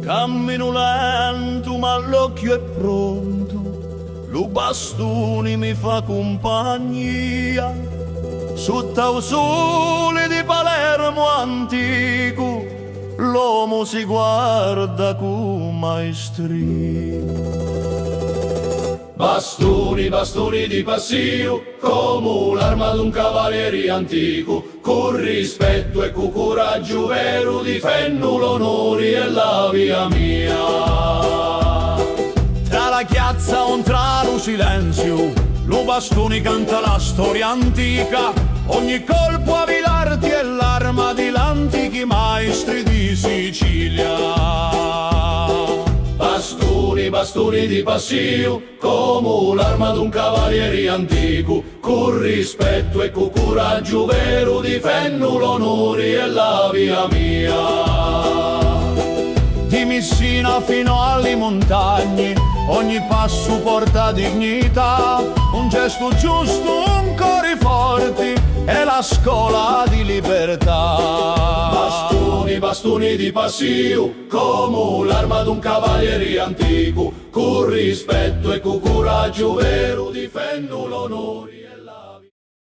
Cammino lento ma l'occhio è pronto, lo bastone mi fa compagnia. Sotto il sole di Palermo antico, l'uomo si guarda con maestria. Bastoni, bastoni di passio, come l'arma d'un cavaliere antico, con rispetto e con coraggio vero, difendo l'onore e la via mia. Tra la chiazza un trano silenzio, lo bastoni canta la storia antica, ogni colpo a l'arti e l'arma di l'antichi maestri di Sicilia. Bastoni, bastoni di passio, come l'arma d'un cavaliere antico, con rispetto e con coraggio vero, difendo l'onore e la via mia. Di Messina fino alle montagne, ogni passo porta dignità, un gesto giusto, un cuore forte, è la scuola di libertà. Bastoni, bastoni di passio, come l'arma d'un cavaliere antico, con rispetto e con coraggio vero, difendo l'onore.